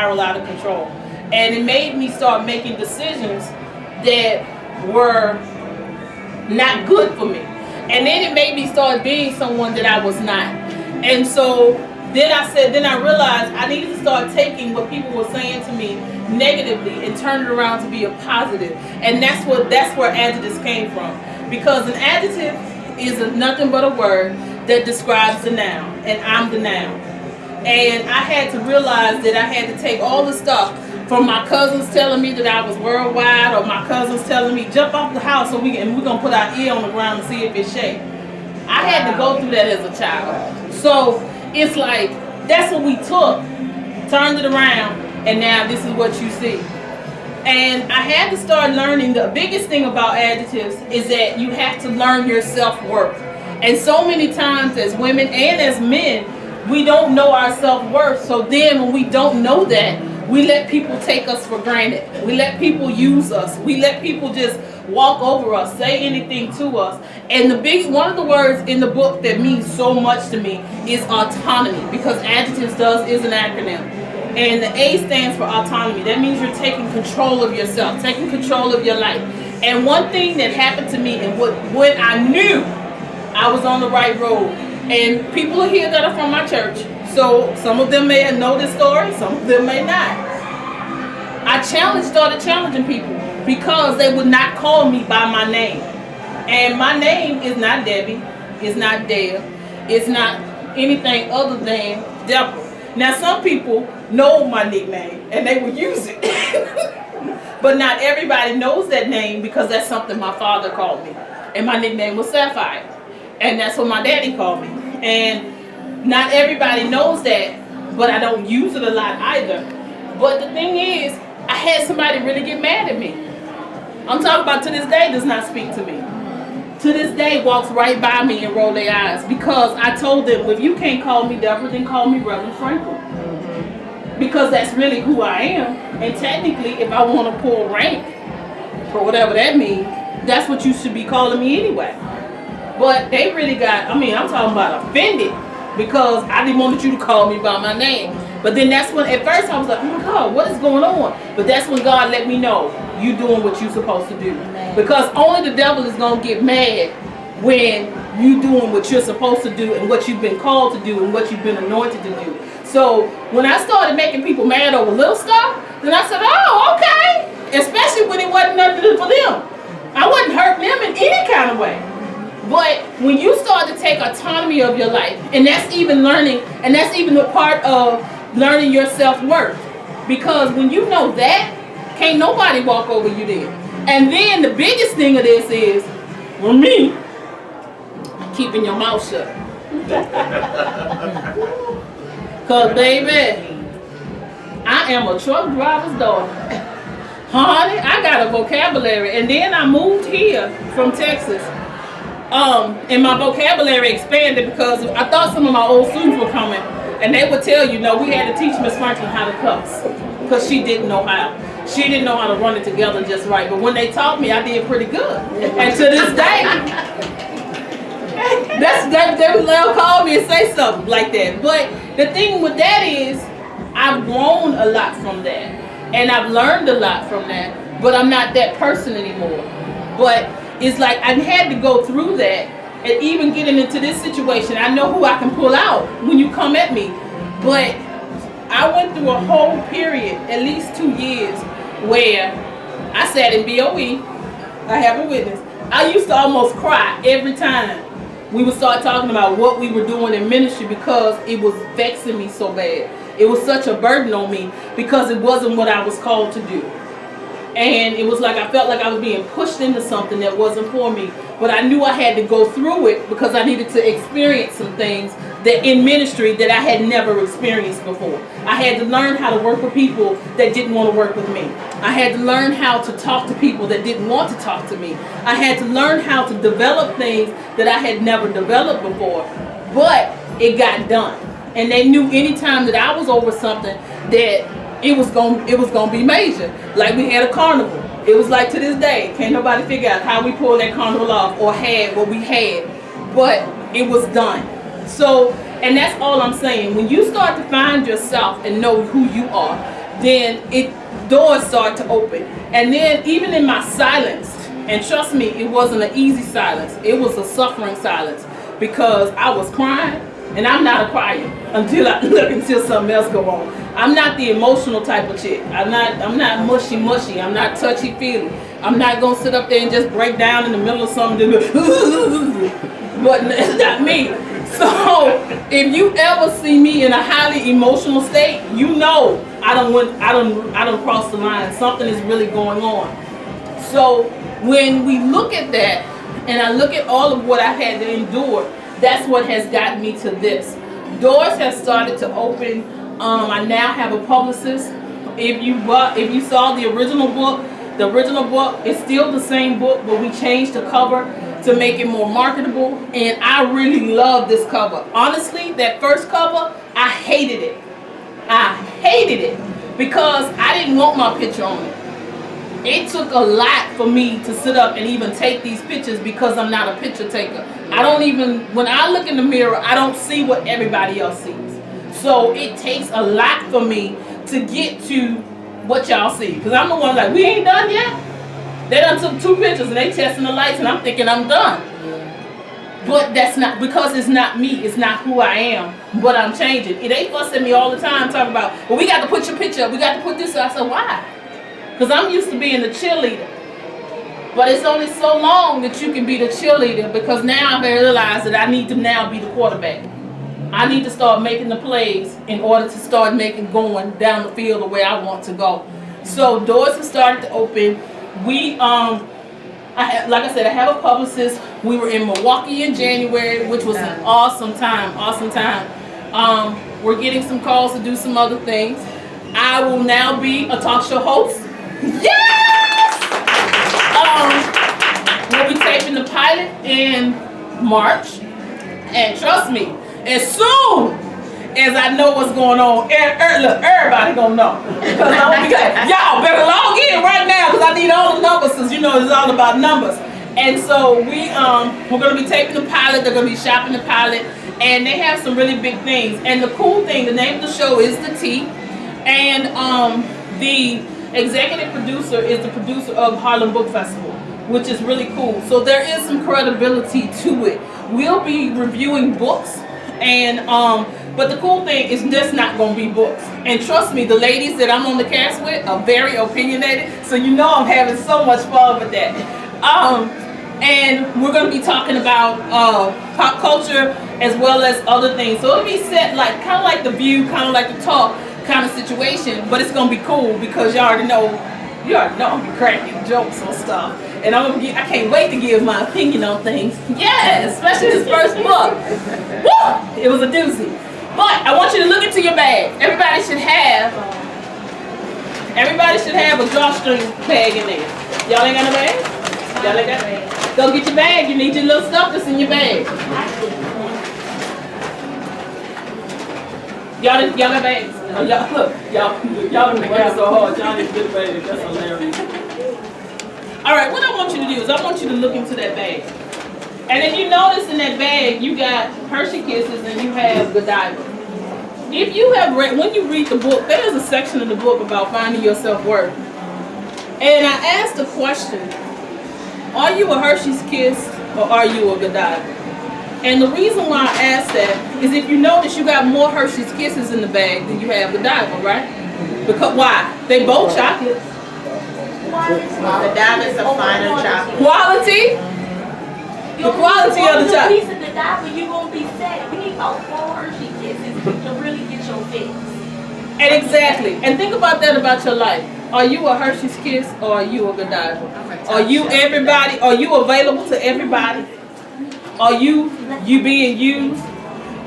spiral out of control. And it made me start making decisions that were not good for me. And then it made me start being someone that I was not. And so then I realized I needed to start taking what people were saying to me negatively and turn it around to be a positive. And that's where adjectives came from. Because an adjective is nothing but a word that describes the noun, and I'm the noun. And I had to realize that I had to take all the stuff from my cousins telling me that I was worldwide, or my cousins telling me jump off the house and we're gonna put our ear on the ground and see if it's shake. I had to go through that as a child. So it's like that's what we took, turned it around, and now this is what you see. And I had to start learning. The biggest thing about adjectives is that you have to learn your self-worth. And so many times as women and as men, we don't know our self-worth. So then when we don't know that, we let people take us for granted. We let people use us. We let people just walk over us, say anything to us. And one of the words in the book that means so much to me is autonomy, because adjectives is an acronym. And the A stands for autonomy. That means you're taking control of yourself, taking control of your life. And one thing that happened to me, and when I knew I was on the right road, and people are here that are from my church, so some of them may know this story, some of them may not. I started challenging people because they would not call me by my name. And my name is not Debbie, it's not Deb, it's not anything other than Deborah. Now some people know my nickname and they will use it. But not everybody knows that name because that's something my father called me. And my nickname was Sapphire. And that's what my daddy called me. And not everybody knows that, but I don't use it a lot either. But the thing is, I had somebody really get mad at me. I'm talking about to this day does not speak to me. To this day walks right by me and roll their eyes because I told them, if you can't call me Deborah, then call me Reverend Franklin. Because that's really who I am. And technically, if I want to pull rank, or whatever that means, that's what you should be calling me anyway. But they really I'm talking about offended because I didn't want you to call me by my name. But then that's when, at first I was like, oh my God, what is going on? But that's when God let me know, you doing what you're supposed to do. Because only the devil is going to get mad when you doing what you're supposed to do and what you've been called to do and what you've been anointed to do. So when I started making people mad over little stuff, then I said, oh, okay. Especially when it wasn't nothing for them. I wasn't hurting them in any kind of way. But when you start to take autonomy of your life, and that's even learning, and that's even a part of learning your self-worth. Because when you know that, can't nobody walk over you there. And then the biggest thing of this is, for me, keeping your mouth shut. Because, baby, I am a truck driver's daughter. Honey, I got a vocabulary. And then I moved here from Texas. And my vocabulary expanded because I thought some of my old students were coming. And they would tell you, no, we had to teach Miss Franklin how to cuss. Because she didn't know how. She didn't know how to run it together just right. But when they taught me, I did pretty good. And to this day, they'll call me and say something like that. But the thing with that is, I've grown a lot from that. And I've learned a lot from that. But I'm not that person anymore. But it's like I had to go through that. And even getting into this situation, I know who I can pull out when you come at me. But I went through a whole period, at least 2 years, where I sat in BOE. I have a witness. I used to almost cry every time we would start talking about what we were doing in ministry because it was vexing me so bad. It was such a burden on me because it wasn't what I was called to do. And it was like I felt like I was being pushed into something that wasn't for me. But I knew I had to go through it because I needed to experience some things that in ministry that I had never experienced before. I had to learn how to work with people that didn't want to work with me. I had to learn how to talk to people that didn't want to talk to me. I had to learn how to develop things that I had never developed before. But it got done. And they knew anytime that I was over something that it was gonna be major. Like we had a carnival. It was like to this day, can't nobody figure out how we pulled that carnival off or had what we had. But it was done. So, and that's all I'm saying. When you start to find yourself and know who you are, then doors start to open. And then even in my silence, and trust me, it wasn't an easy silence. It was a suffering silence because I was crying, and I'm not a crier until something else go on. I'm not the emotional type of chick. I'm not mushy. I'm not touchy feely. I'm not gonna sit up there and just break down in the middle of something. But it's not me. So if you ever see me in a highly emotional state, you know I don't cross the line. Something is really going on. So when we look at that, and I look at all of what I had to endure, that's what has gotten me to this. Doors have started to open. I now have a publicist. If you saw the original book is still the same book, but we changed the cover to make it more marketable, and I really love this cover. Honestly, that first cover, I hated it. Because I didn't want my picture on it. It took a lot for me to sit up and even take these pictures because I'm not a picture taker. When I look in the mirror, I don't see what everybody else sees. So it takes a lot for me to get to what y'all see. Because I'm the one like, we ain't done yet? They done took 2 pictures and they testing the lights and I'm thinking I'm done. But that's not, because it's not me, it's not who I am, but I'm changing. They fuss at me all the time talking about, well, we got to put your picture up, we got to put this up. I said, why? Because I'm used to being the cheerleader. But it's only so long that you can be the cheerleader, because now I've realized that I need to now be the quarterback. I need to start making the plays in order to start going down the field the way I want to go. So doors have started to open. Like I said, I have a publicist. We were in Milwaukee in January, which was an awesome time. We're getting some calls to do some other things. I will now be a talk show host. Yes! We'll be taping the pilot in March. And trust me, as soon as I know what's going on, look, everybody gonna know. Y'all better log in right now because I need all the numbers, because you know it's all about numbers. And so we're gonna be taping the pilot. They're gonna be shopping the pilot, and they have some really big things. And the cool thing, the name of the show is The T, and the executive producer is the producer of Harlem Book Festival, which is really cool. So there is some credibility to it. We'll be reviewing books, and but the cool thing is just not going to be books. And trust me, the ladies that I'm on the cast with are very opinionated, so you know I'm having so much fun with that. And we're going to be talking about pop culture as well as other things. So it'll be set kind of like The View, kind of like The Talk kind of situation, but it's going to be cool because you already know I'm going to be cracking jokes on stuff. And I can't wait to give my opinion on things. Yeah, especially this first book. Woo! It was a doozy. But I want you to look into your bag. Everybody should have a drawstring bag in there. Y'all ain't got no bag? Y'all ain't got a bag? Go get your bag. You need your little stuff that's in your bag. Y'all got bags? Y'all been working so hard. Y'all need to get a bag. That's hilarious. All right, what I want you to do is I want you to look into that bag. And if you notice in that bag, you got Hershey Kisses and you have Godiva. If you have read, when you read the book, there's a section of the book about finding your self-worth. And I asked the question, are you a Hershey's Kiss or are you a Godiva? And the reason why I asked that is if you notice you got more Hershey's Kisses in the bag than you have Godiva, right? Because why? They both chocolate. Godiva is a finer chocolate. Quality? The quality of the chocolate. Piece of Godiva, you're going to be set. We need about 4 Hershey Kisses to really get your fix. And exactly. And think about that about your life. Are you a Hershey's Kiss or are you a Godiva? Are you everybody? Are you available to everybody? Are you being used?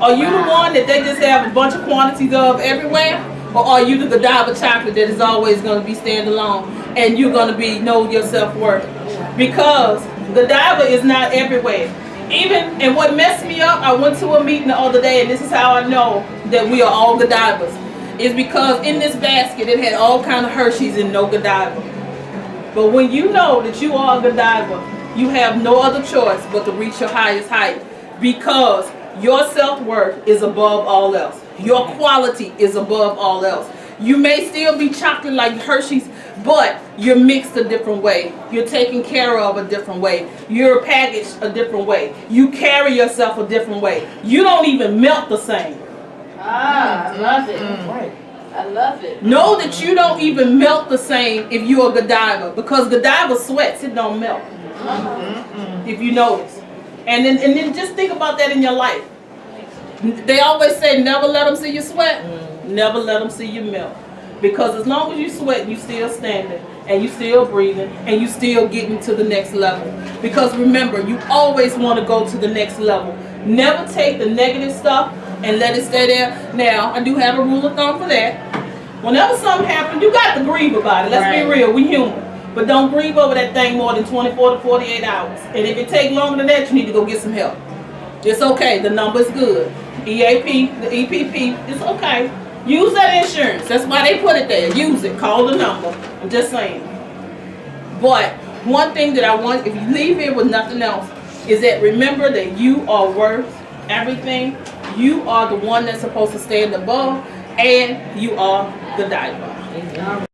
Are you the one that they just have a bunch of quantities of everywhere? Or are you the Godiva chocolate that is always going to be standalone and you're going to know your self-worth? Because Godiva is not everywhere. And what messed me up, I went to a meeting the other day, and this is how I know that we are all Godivas, is because in this basket it had all kind of Hershey's and no Godiva. But when you know that you are a Godiva, you have no other choice but to reach your highest height, because your self-worth is above all else. Your quality is above all else. You may still be chocolate like Hershey's, but you're mixed a different way. You're taken care of a different way. You're packaged a different way. You carry yourself a different way. You don't even melt the same. Ah, I love it. Right. I love it. Know that you don't even melt the same if you're a Godiva, because Godiva sweats, it don't melt. If you notice. And then just think about that in your life. They always say never let them see you sweat, never let them see you melt. Because as long as you sweat, you still standing, and you still breathing, and you still getting to the next level. Because remember, you always want to go to the next level. Never take the negative stuff and let it stay there. Now, I do have a rule of thumb for that. Whenever something happens, you got to grieve about it. Let's be real, we human. But don't grieve over that thing more than 24 to 48 hours. And if it takes longer than that, you need to go get some help. It's okay, the number's good. EAP, the EPP, it's okay. Use that insurance. That's why they put it there. Use it. Call the number. I'm just saying. But one thing that I want, if you leave here with nothing else, is that remember that you are worth everything. You are the one that's supposed to stand above, and you are the diver.